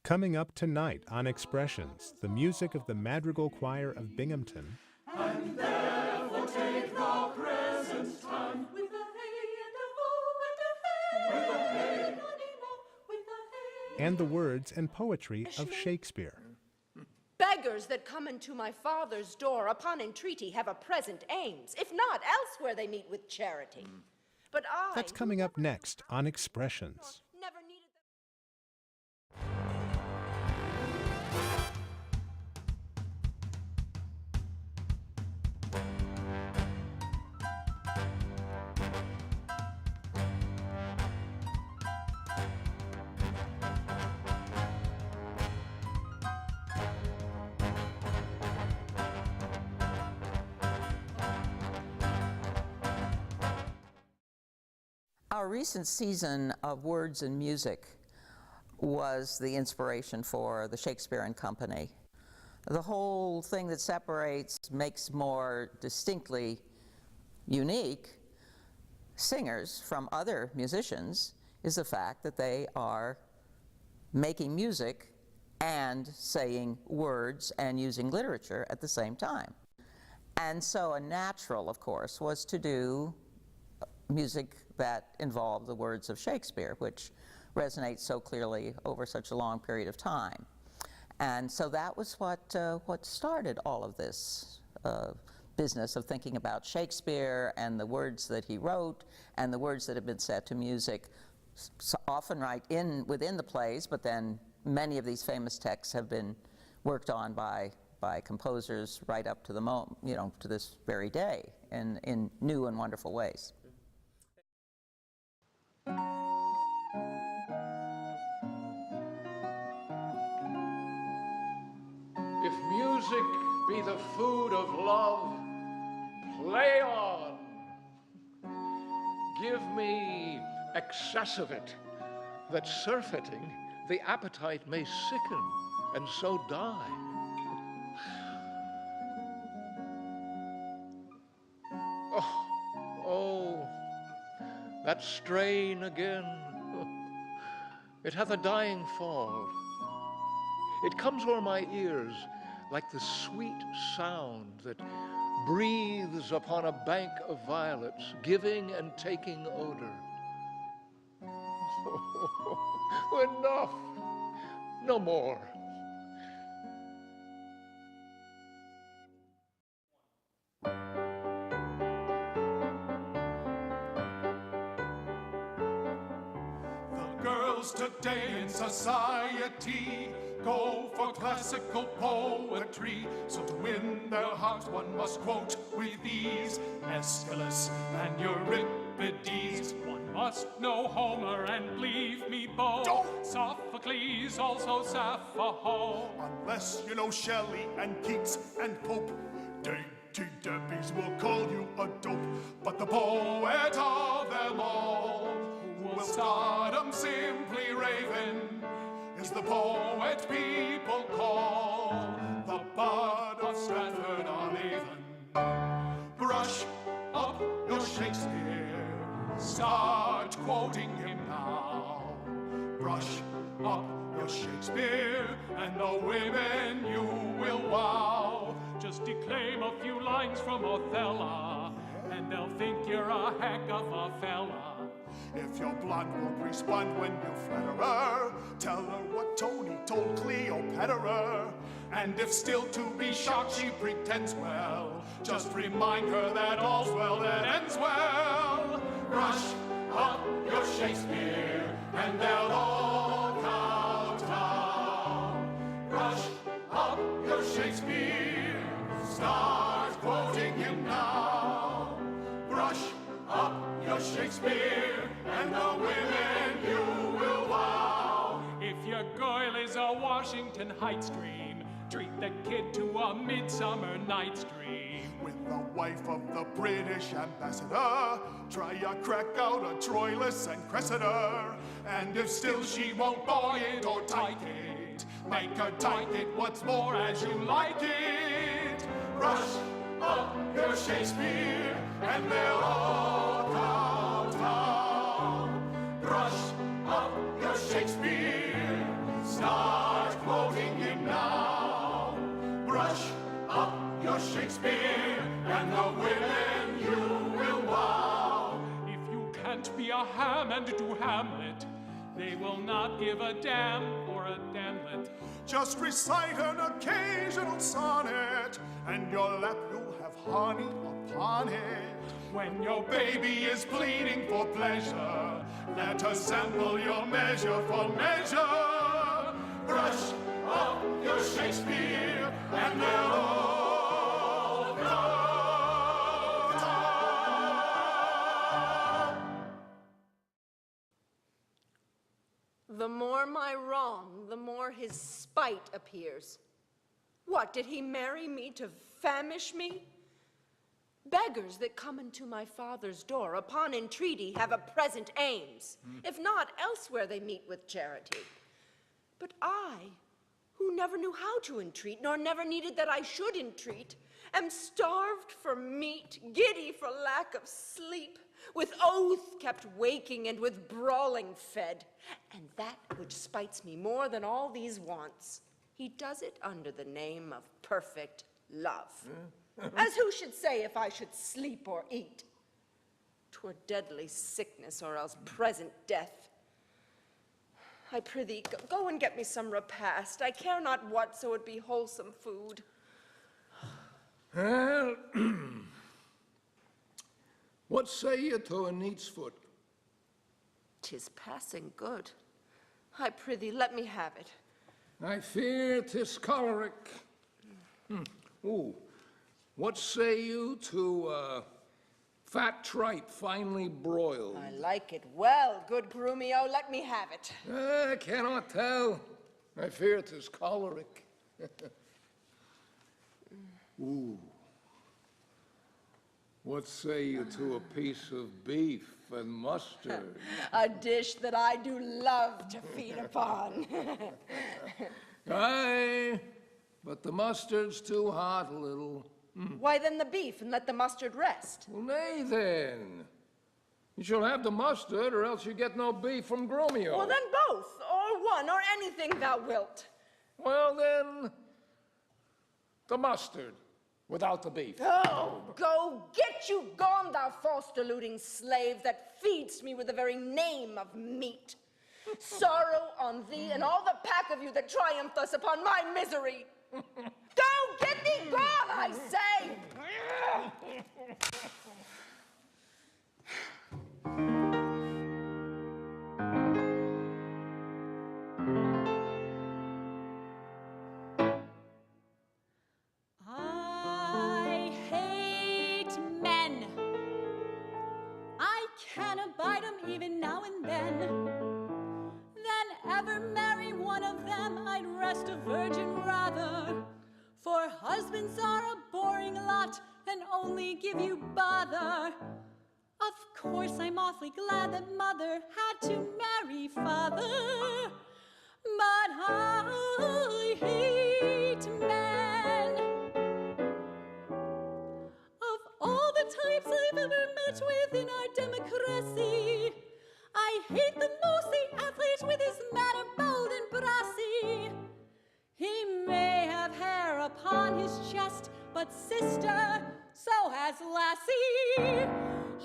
Coming up tonight on Expressions, the music of the Madrigal Choir of Binghamton, and therefore take the present time with a hey and a ho and a hey, with a hey, with a hey, and the words and poetry of Shakespeare. Beggars that come into my father's door upon entreaty have a present aims, if not elsewhere they meet with charity. But I... That's coming up next on Expressions. Never needed Our recent season of Words and Music was the inspiration for the Shakespeare and Company. The whole thing that separates, makes more distinctly unique singers from other musicians is the fact that they are making music and saying words and using literature at the same time. And so a natural, of course, was to do music that involved the words of Shakespeare, which resonates so clearly over such a long period of time. And so that was what started all of this business of thinking about Shakespeare and the words that he wrote and the words that have been set to music, often within the plays, but then many of these famous texts have been worked on by composers right up to the moment, to this very day, in new and wonderful ways. If music be the food of love, play on. Give me excess of it, that surfeiting the appetite may sicken and so die. Oh, that strain again. It hath a dying fall. It comes o'er my ears like the sweet sound that breathes upon a bank of violets, giving and taking odor. Enough, no more. The girls today in society go for classical poetry, so to win their hearts one must quote with ease Aeschylus and Euripides. One must know Homer and leave me Beau. Sophocles, also Sappho. Unless you know Shelley and Keats and Pope, dainty Debbies will call you a dope. But the poet of them all, who will stardom simply raven, is the poet people call the Bard of Stratford-on-Avon. Brush up your Shakespeare, start quoting him now. Brush up your Shakespeare, and the women you will wow. Just declaim a few lines from Othello, and they'll think you're a heck of a fella. If your blonde won't respond when you flatter her, tell her what Tony told Cleopatra. And if still to be shocked she pretends well, just remind her that all's well that ends well. Brush up your Shakespeare, and they'll all cow down. Brush up your Shakespeare, start quoting him now. Brush up your Shakespeare, and the women you will wow. If your girl is a Washington Heights dream, treat the kid to a Midsummer Night's Dream. With the wife of the British ambassador, try a crack out of Troilus and Cressida. And if still she won't buy it or take it, make her take it once more as you like it. Brush up your Shakespeare, and they'll all come down. Brush up your Shakespeare, start your Shakespeare, and the women you will wow. If you can't be a ham and do Hamlet, they will not give a damn or a damnlet. Just recite an occasional sonnet, and your lap you'll have honey upon it. When your baby is pleading for pleasure, let us sample your measure for measure. Brush up your Shakespeare, and they'll all go down. The more my wrong, the more his spite appears. What, did he marry me to famish me? Beggars that come into my father's door upon entreaty have a present aims. If not, elsewhere they meet with charity. But I, who never knew how to entreat, nor never needed that I should entreat, am starved for meat, giddy for lack of sleep, with oath kept waking and with brawling fed. And that which spites me more than all these wants, he does it under the name of perfect love. As who should say if I should sleep or eat? 'Twere deadly sickness or else present death. I prithee, go and get me some repast. I care not what, so it be wholesome food. Well, what say you to a neat's foot? 'Tis passing good. I prithee, let me have it. I fear 'tis choleric. Ooh, what say you to fat tripe finely broiled? I like it well, good Grumio, let me have it. I cannot tell. I fear 'tis choleric. Ooh. What say you to a piece of beef and mustard? A dish that I do love to feed upon. Aye, but the mustard's too hot a little. Why then the beef, and let the mustard rest? Well, nay then. You shall have the mustard, or else you get no beef from Gromio. Well then both, or one, or anything thou wilt. Well then, the mustard, without the beef. Oh, go get you gone, thou false deluding slave that feedst me with the very name of meat. Sorrow on thee and all the pack of you that triumph thus upon my misery. Go get thee gone, I say! I hate men. I can abide 'em even now and then. Than ever marry one of them, I'd rest a virgin rather. For husbands are a boring lot and only give you bother. Of course, I'm awfully glad that mother had to marry father. But I hate men. Of all the types I've ever met with in our democracy, I hate the most the athlete with his manner bold and brassy. He may have hair upon his chest, but sister, so has lassie.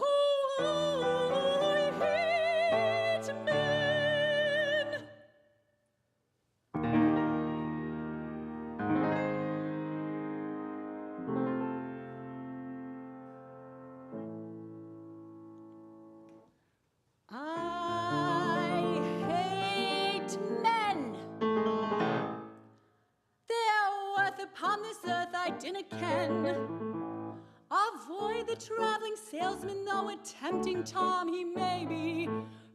Oh, I hate men. I hate men. Their worth upon this earth I dinna ken. Avoid the traveling salesman, though a tempting Tom he may be.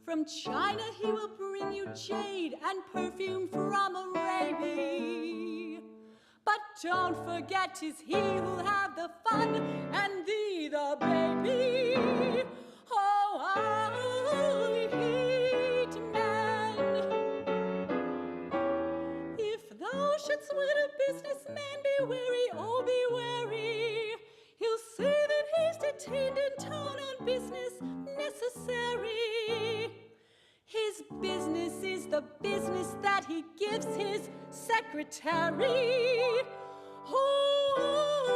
From China he will bring you jade and perfume from Arabia. But don't forget 'tis he who'll have the fun and thee the baby. Oh, I hate men. If thou shouldst wed a businessman, be wary, oh be wary. He'll say that he's detained in town on business necessary. His business is the business that he gives his secretary. Oh,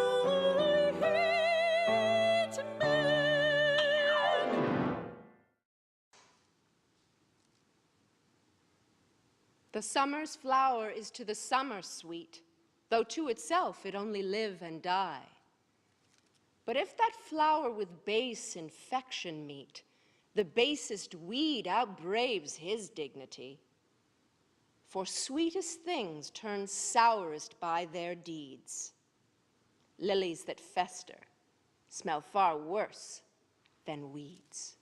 The summer's flower is to the summer sweet, though to itself it only live and die. But if that flower with base infection meet, the basest weed outbraves his dignity. For sweetest things turn sourest by their deeds. Lilies that fester smell far worse than weeds.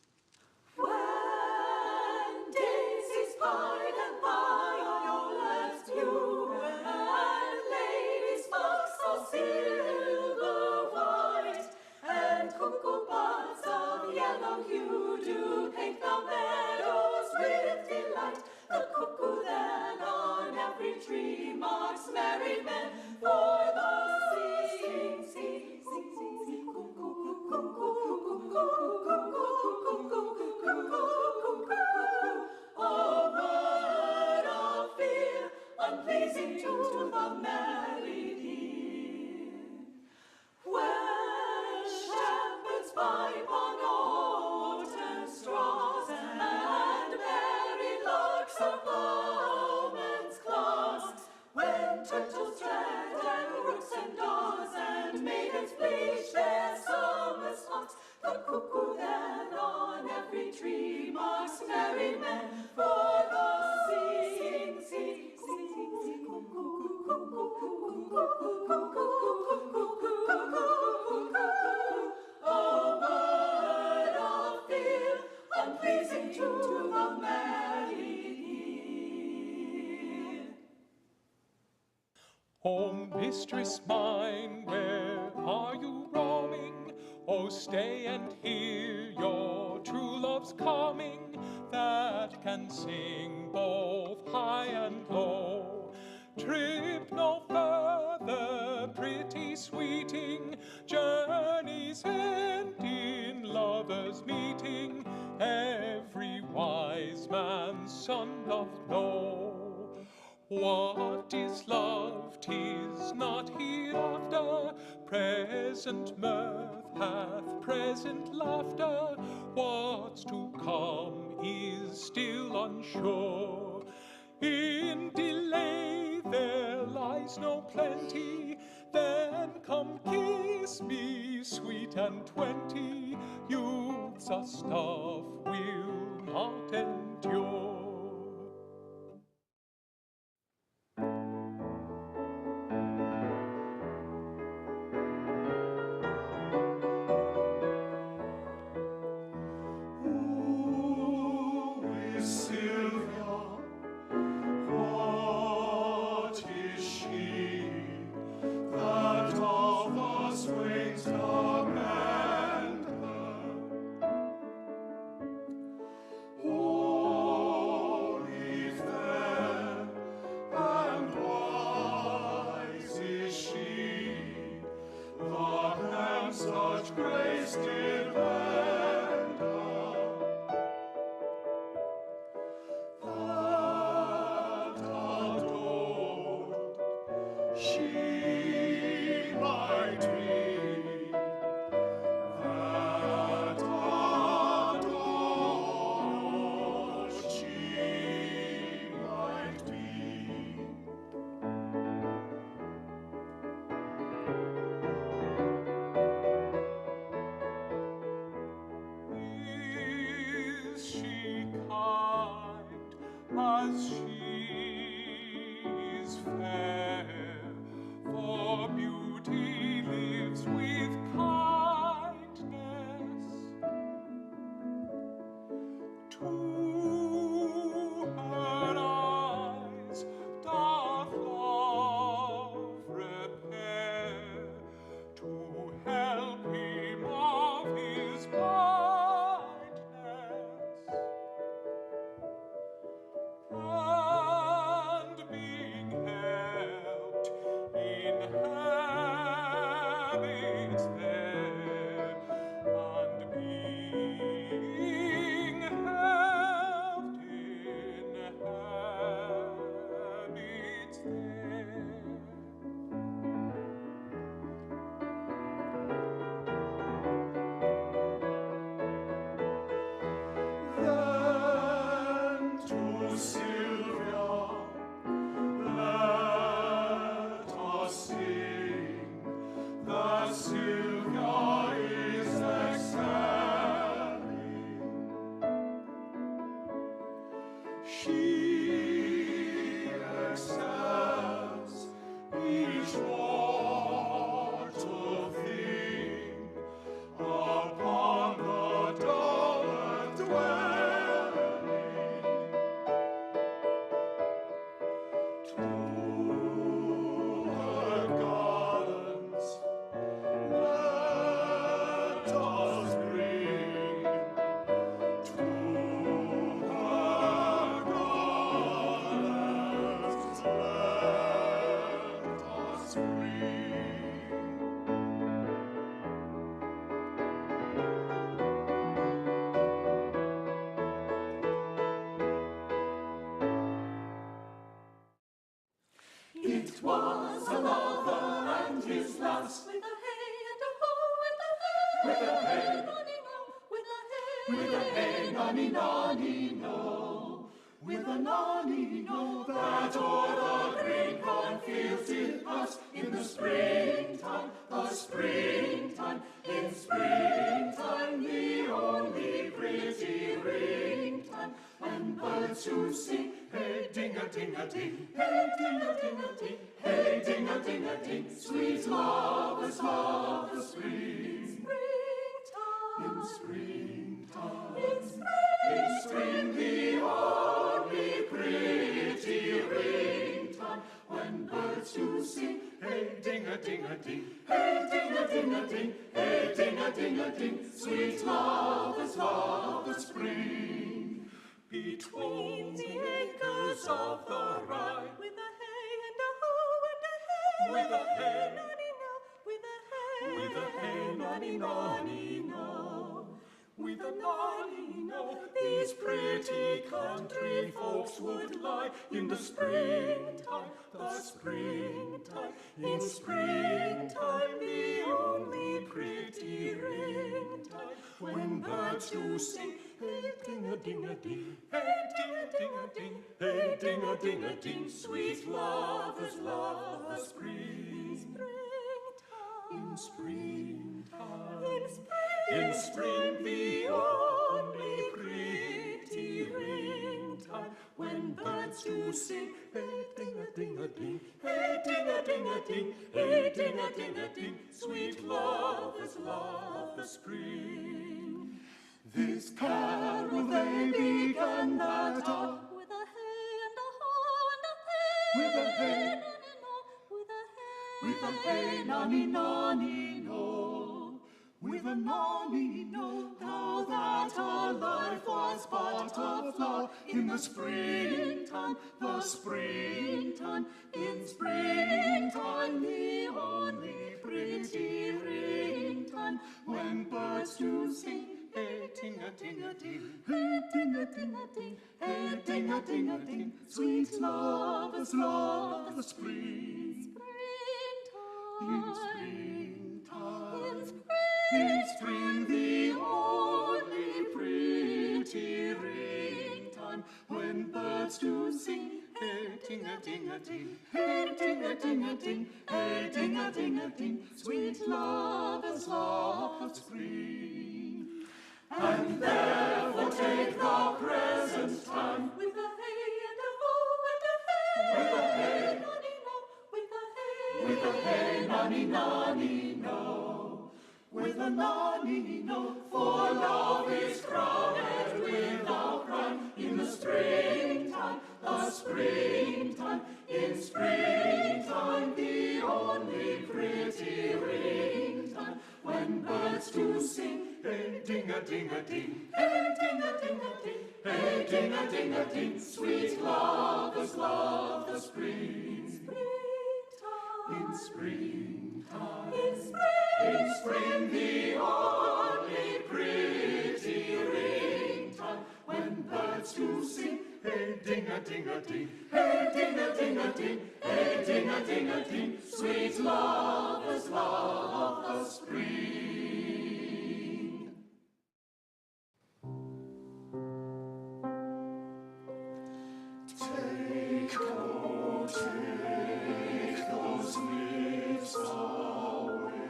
When daisies pied and violets blue, and ladies' fox so silver white, and cuckoo buds of yellow hue do paint the meadows with delight, the cuckoo then on every tree marks merry men for the sing, sing, sing, sing, sing, cuckoo, cuckoo, cuckoo, cuckoo, cuckoo, cuckoo, cuckoo, a word of fear, unpleasing to the merry deer. When shepherds pipe on autumn straws, and merry larks are ploughmen's claws, when turtles tread and rooks and daws, and maidens bleach their summer smocks, the cuckoo then on every tree marks merry men for the sing, sing, sing, sing, cuckoo, cuckoo, cuckoo, cuckoo, cuckoo, cuckoo, cuckoo, a word of fear, unpleasing to the merry ear. Oh, mistress mine, where are you roaming? Oh, stay and hear your true love's coming, that can sing both high and low. Trip no further, pretty sweeting, journeys end in lovers' meeting, every wise man's son doth know. What is love? 'Tis not hereafter. Present mirth hath present laughter. What's to come is still unsure. In delay there lies no plenty. Then come kiss me, sweet and 20. Youth's a stuff will not endure. with a hey, with a hey, nonny, nonny, no, with a nonny, no, that o'er the green cornfields did pass in the springtime, in springtime, the only pretty ringtime, when birds do sing, hey, ding-a-ding-a-ding, hey, ding-a-ding-a-ding, hey, ding-a-ding-a-ding, sweet lovers love the spring. In springtime, in spring, the only pretty ringtime, when birds do sing, hey, ding-a-ding-a-ding, hey, ding-a-ding-a-ding, hey, ding-a-ding-a-ding, sweet lovers love the spring. Between the acres of the rye, with a hey and a ho and a hey, with a hey, nonny, no, with a hey, with a hey, nonny, nonny, no, with a nonny, no, these pretty country folks would lie in the springtime, in springtime, the only pretty ringtime, when birds do sing, hey, ding-a-ding-a-ding, hey, ding-a-ding-a-ding, hey, ding-a-ding-a-ding, sweet lovers love the spring. In springtime, in spring, the only pretty ringtime, when birds do sing, hey, ding-a-ding-a-ding, hey, ding-a-ding-a-ding, hey, ding-a-ding-a-ding, sweet lovers love the spring. This carol they began that hour, with a hey and a ho and a hey, with a hey, with a hey, nonny, nonny, no, with a nonny, no, now that our life was but a flower, in the springtime, in springtime, the only pretty ringtime, when birds do sing, hey, ding-a-ding-a-ding, hey, ding-a-ding-a-ding, hey, ding-a-ding-a-ding, sweet lovers love the spring. In springtime, in spring, the only pretty ringtime, when birds do sing, hey, ding-a-ding-a-ding, hey, ding-a-ding-a-ding, hey, ding-a-ding-a-ding, sweet lovers love the spring. And therefore take the present time, with a hey and a ho and a hey, with a hey, nonny, no, with a hey, with a hey, nonny, nonny, no, with a nonny, no, for love is crowned without crime, in the springtime, in springtime, the only pretty ringtime, when birds do sing, hey, ding-a-ding-a-ding, hey, ding-a-ding-a-ding, hey, ding-a-ding-a-ding, sweet lovers love the spring. In springtime, in spring, the only pretty ringtime, when birds do sing, hey, ding-a-ding-a-ding, hey, ding-a-ding-a-ding, hey, ding-a-ding-a-ding, sweet lovers love the spring. Take those lips away,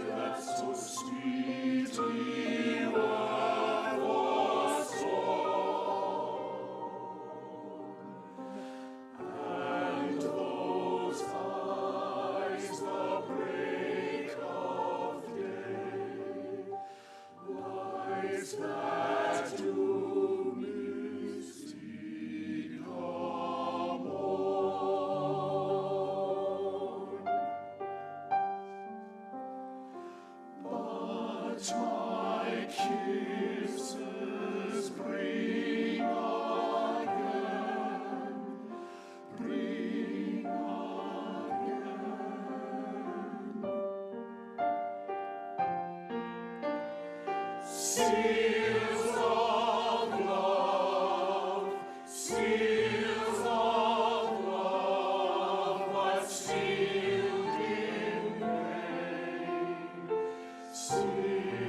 that so sweetly were forsworn, and those eyes, the break of day, lights that do mislead the morn. But my kisses bring again, bring again. Seals of love, seals of love, but sealed in vain. Seals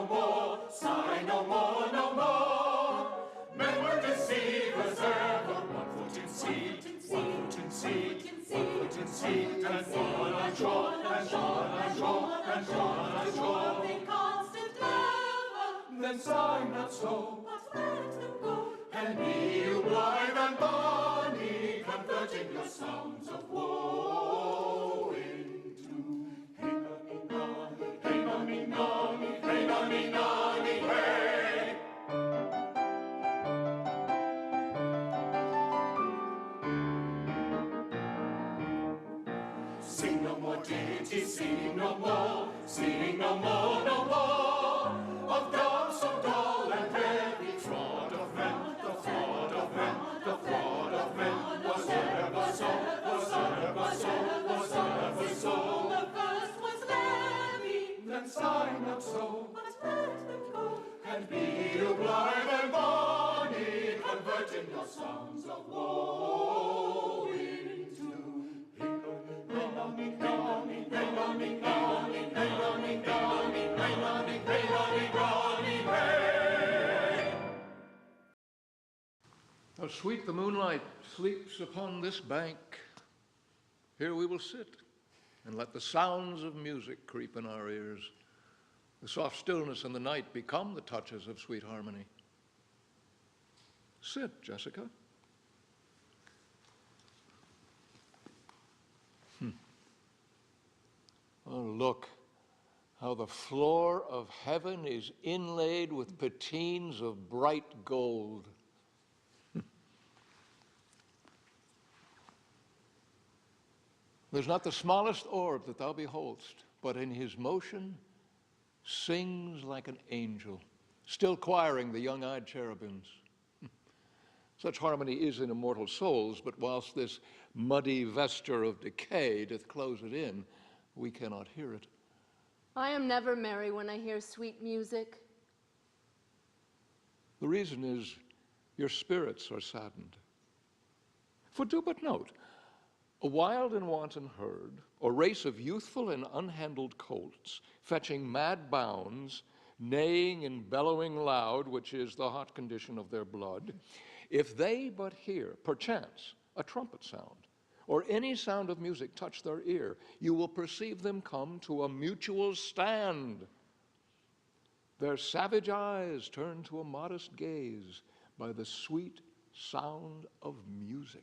no more, sigh no more, no more. Men were deceivers ever, 1 foot in sea, 1 foot in sea, 1 foot in sea, and 1 on shore, and 1 on shore, and 1 on shore. They constant ever, Then sigh not so, but let them go. and be you blithe and bonny, converting your sounds of woe into hey-nonny-nonny, hey-nonny-nonny, hey-nonny-nonny, hey. Sing no more ditties, sing no more, sing no more, no more, of dogs so dull and heavy, fraud of men, the fraud of men, the fraud of men, was ever so, was ever so, was ever so. The first was levy, Then sigh not so, but let them go. and be you blithe and bonny, converting your sounds of woe into hey-nonny, hey-nonny, hey-nonny, hey-nonny, hey-nonny, hey-nonny, hey-nonny, hey-nonny, hey-nonny, hey. How sweet the moonlight sleeps upon this bank. Here we will sit and let the sounds of music creep in our ears. The soft stillness in the night become the touches of sweet harmony. Sit, Jessica. Oh, look how the floor of heaven is inlaid with patines of bright gold. There's not the smallest orb that thou beholdst, but in his motion sings like an angel, still choiring the young-eyed cherubims. Such harmony is in immortal souls, but whilst this muddy vesture of decay doth close it in, we cannot hear it. I am never merry when I hear sweet music. The reason is your spirits are saddened. For do but note, a wild and wanton herd, or race of youthful and unhandled colts, fetching mad bounds, neighing and bellowing loud, which is the hot condition of their blood, if they but hear, perchance, a trumpet sound, or any sound of music touch their ear, you will perceive them come to a mutual stand. Their savage eyes turn to a modest gaze by the sweet sound of music.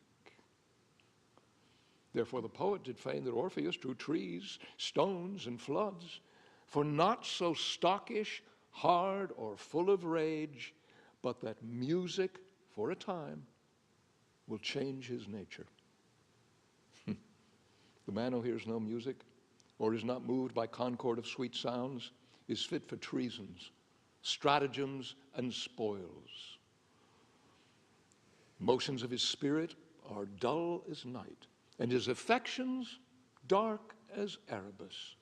Therefore the poet did feign that Orpheus drew trees, stones, and floods, for not so stockish, hard, or full of rage, but that music, for a time, will change his nature. The man who hears no music, or is not moved by concord of sweet sounds, is fit for treasons, stratagems, and spoils. Motions of his spirit are dull as night, and his affections dark as Erebus.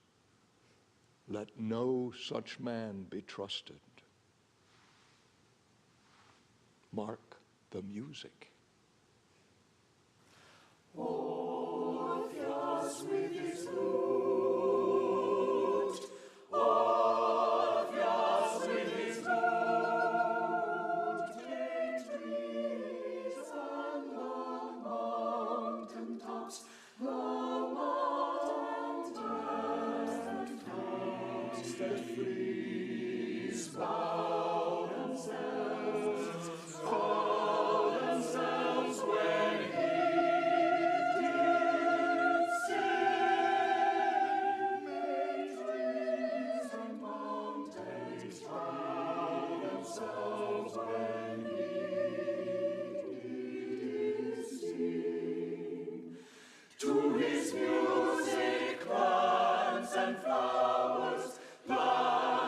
Let no such man be trusted. Mark the music. Orpheus with his lute, Orpheus with his lute, take trees on the mountain tops, the mountain tops that freeze, bow themselves, call themselves when he did sing. May trees and mountains bow themselves when he did sing. To his music plants and flowers, plants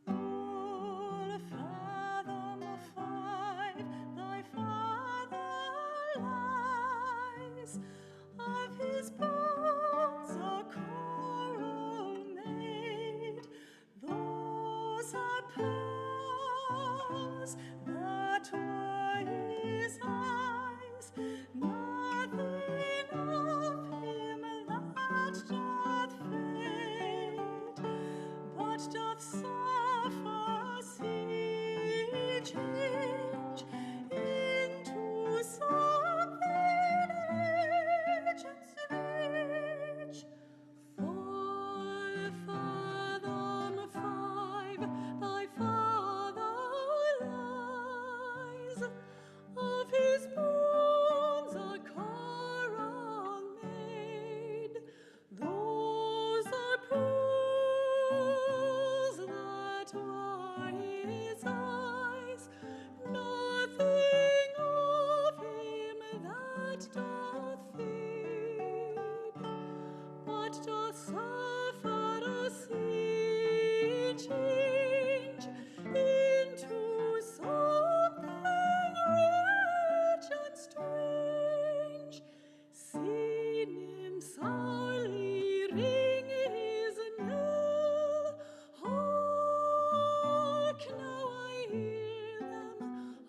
Full fathom five, thy father lies. Of his bones a coral made. Those are pearls that were his eyes. Nothing of him that doth fade, but doth suffer sea change into something rich and strange. Full fathom five, thy father lies. Of his bones a coral made. Those are pearls that were his eyes. Nothing of him that doth fade, but doth suffer a sea change into something rich and strange. Seen him sourly ring his knell. Hark, now I hear them.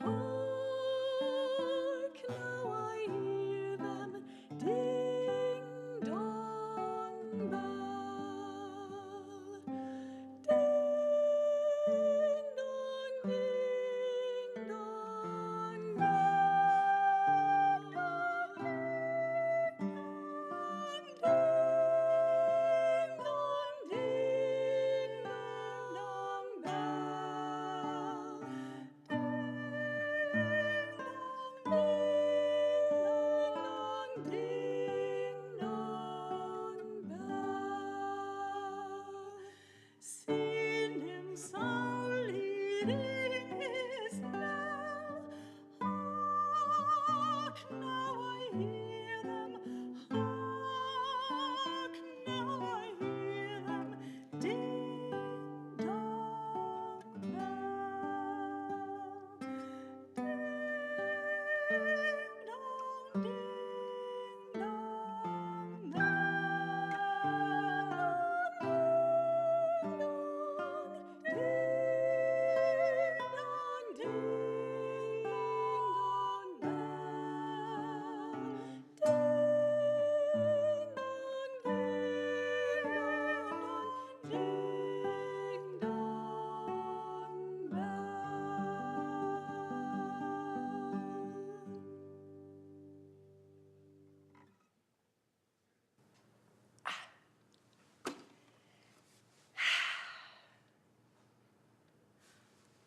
Hark, now I hear them. Ding dong bell. Ding dong, ding dong bell. Ding dong, ding dong bell. Ding dong, bell. Seen him sourly ring his knell. Hark, now I hear them. Hark, now I hear them. Ding dong bell. Ding dong, ding dong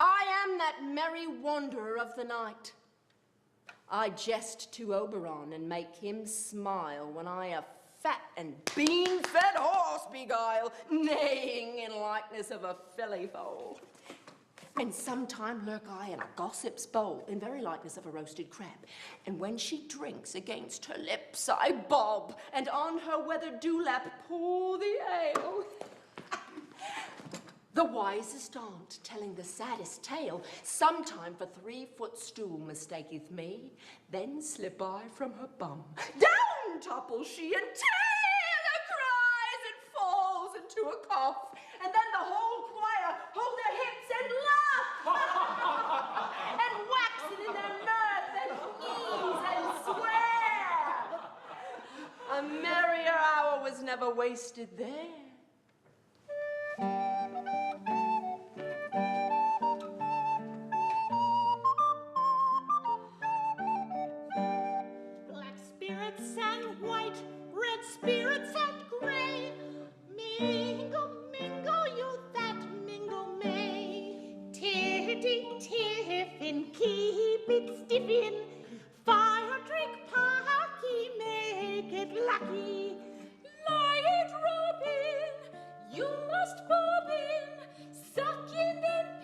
I am that merry wanderer of the night. I jest to Oberon and make him smile when I a fat and bean-fed horse beguile, neighing in likeness of a filly foal. And sometime lurk I in a gossip's bowl, in very likeness of a roasted crab. And when she drinks against her lips, I bob, and on her weathered dewlap pour the ale. The wisest aunt, telling the saddest tale, sometime for 3-foot stool mistaketh me, then slip I from her bum. Down topples she, and terror cries, and falls into a cough, and then the whole choir hold their hips and laugh, and wax it in their mirth, and sneeze, and swear. A merrier hour was never wasted there. Black spirits and white, red spirits and gray, mingle, mingle, you that mingle may. Tiddy-tiffin, keep it stiffin, fire drink pocky, make it lucky. Light Robin, you must bob in, suck in and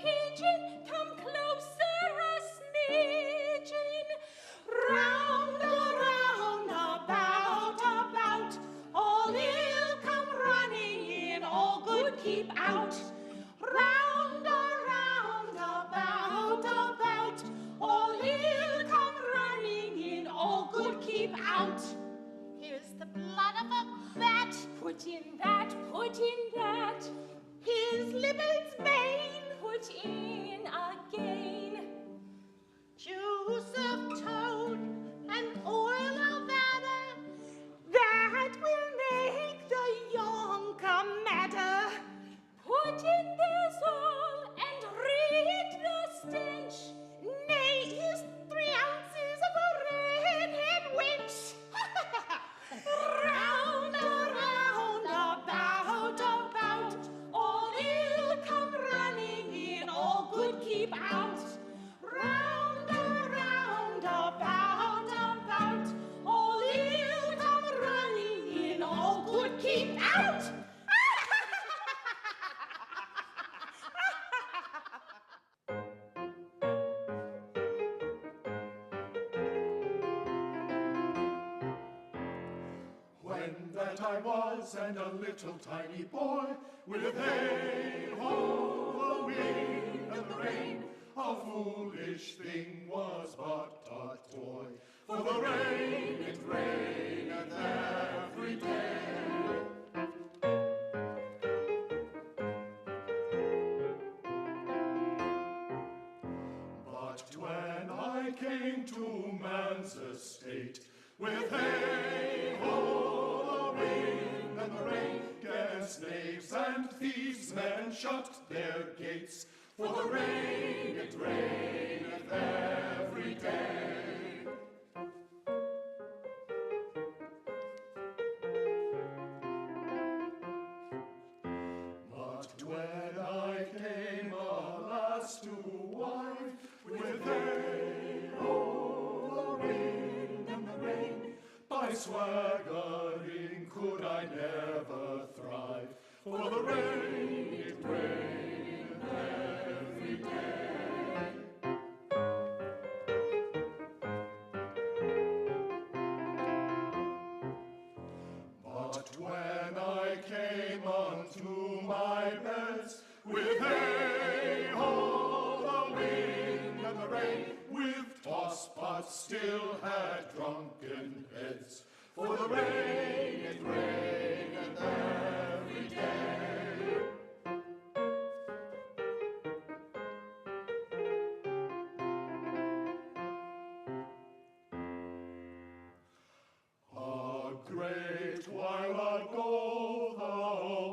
that I was, and a little tiny boy, with hey-ho, the wind and the rain, a foolish thing was but a toy. For the rain, it raineth every day. But when I came to man's estate, with hey-ho, the wind and the rain, 'gainst knaves and thieves men shut their gates. For the rain, it raineth every day. But when I came, alas, to wife, with hey-ho, the wind and the rain, by swaggering could I never thrive. For the rain, it raineth every day. But when I came unto my beds, with hey-ho, the wind and the rain, with toss but still had drunken heads. For the rain, it raineth every day. A great while ago the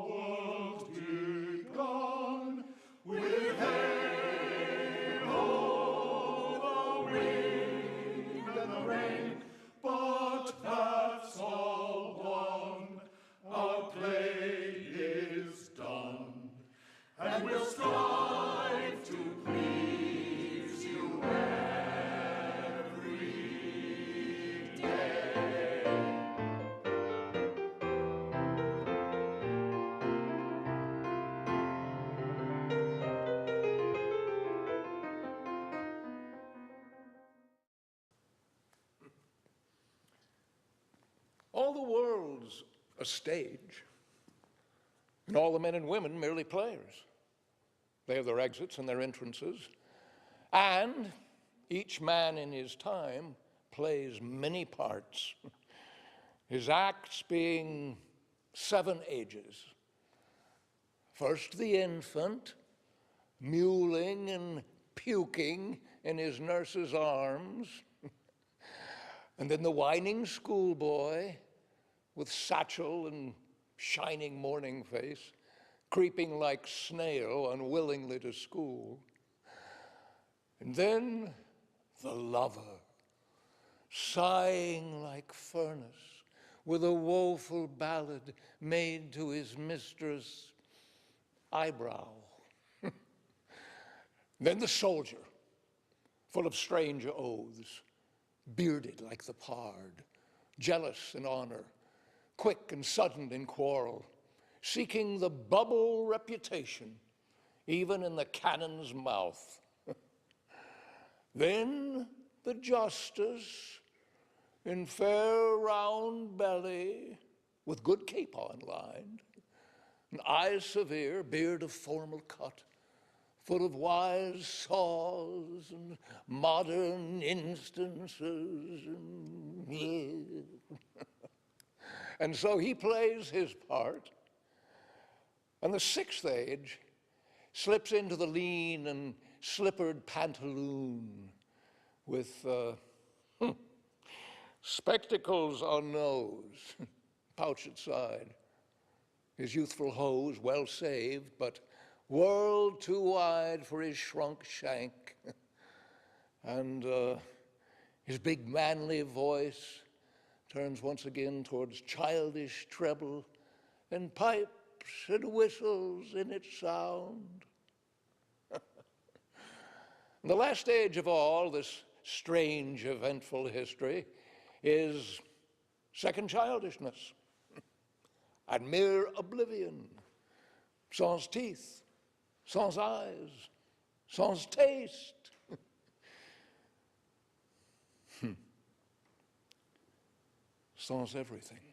world begun, with hey-ho, the wind and the rain, but that's all one. Our play is done, and we'll strive to please you every day. All the world's a stage, and all the men and women merely players. They have their exits and their entrances, and each man in his time plays many parts, his acts being 7 ages. First the infant, mewling and puking in his nurse's arms, and then the whining schoolboy with satchel and shining morning face, creeping like snail unwillingly to school. And then the lover, sighing like furnace, with a woeful ballad made to his mistress' eyebrow. Then the soldier, full of strange oaths, bearded like the pard, jealous in honor, quick and sudden in quarrel, seeking the bubble reputation, even in the cannon's mouth. Then the justice, in fair round belly, with good capon lined, and eyes severe, beard of formal cut, full of wise saws and modern instances. And so he plays his part, and the 6th age slips into the lean and slippered pantaloon with spectacles on nose, pouch at side, his youthful hose well saved, but world too wide for his shrunk shank, and his big manly voice turns once again towards childish treble and pipes and whistles in its sound. The last stage of all this strange, eventful history is second childishness and mere oblivion, sans teeth, sans eyes, sans taste. Sans everything.